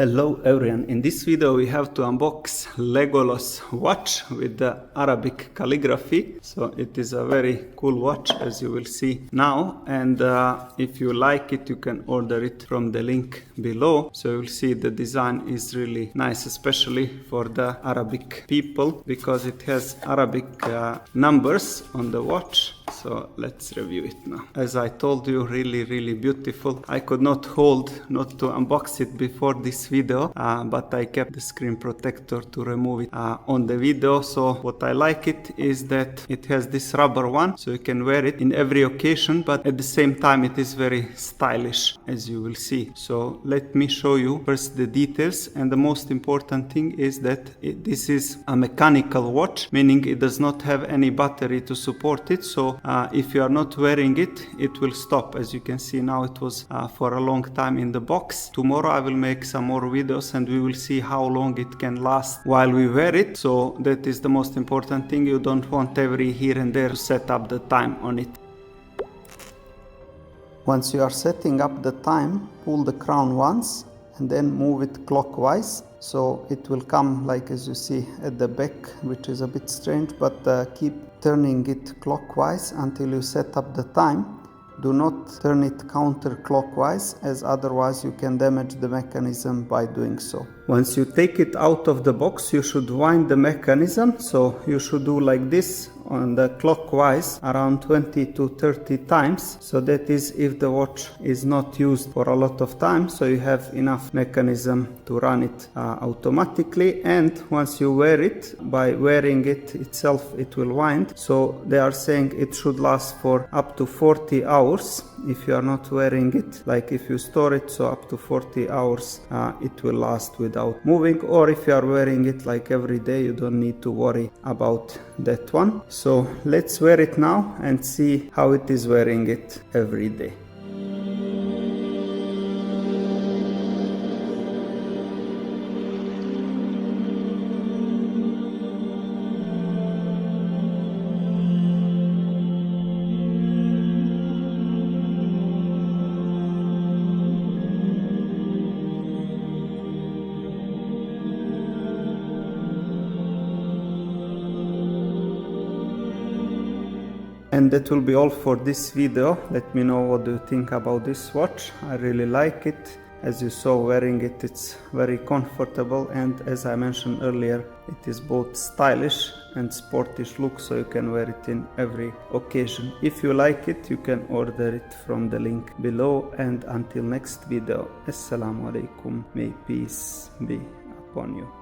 Hello everyone, in this video we have to unbox Legoss watch with the Arabic calligraphy. So it is a very cool watch, as you will see now, and if you like it you can order it from the link below. So you'll see the design is really nice, especially for the Arabic people, because it has Arabic numbers on the watch. So let's review it now. As I told you, really beautiful. I could not hold not to unbox it before this video, but I kept the screen protector to remove it on the video. So what I like it is that it has this rubber one, so you can wear it in every occasion, but at the same time it is very stylish, as you will see. So let me show you first the details, and the most important thing is that this is a mechanical watch, meaning it does not have any battery to support it. So if you are not wearing it, it will stop. As you can see now, it was for a long time in the box. Tomorrow I will make some more videos and we will see how long it can last while we wear it. So that is the most important thing. You don't want every here and there to set up the time on it. Once you are setting up the time, pull the crown once and then move it clockwise. So it will come like as you see at the back, which is a bit strange, but keep turning it clockwise until you set up the time. Do not turn it counterclockwise, as otherwise you can damage the mechanism by doing so. Once you take it out of the box, you should wind the mechanism. So you should do like this on the clockwise around 20 to 30 times. So that is if the watch is not used for a lot of time, so you have enough mechanism to run it automatically. And once you wear it, by wearing it itself, it will wind. So they are saying it should last for up to 40 hours. If you are not wearing it, like if you store it, so up to 40 hours it will last without moving. Or if you are wearing it like every day, you don't need to worry about that one. So let's wear it now and see how it is wearing it every day. And that will be all for this video. Let me know what do you think about this watch. I really like it. As you saw, wearing it, it's very comfortable, and as I mentioned earlier, it is both stylish and sportish look, so you can wear it in every occasion. If you like it, you can order it from the link below. And until next video, Assalamu alaikum, may peace be upon you.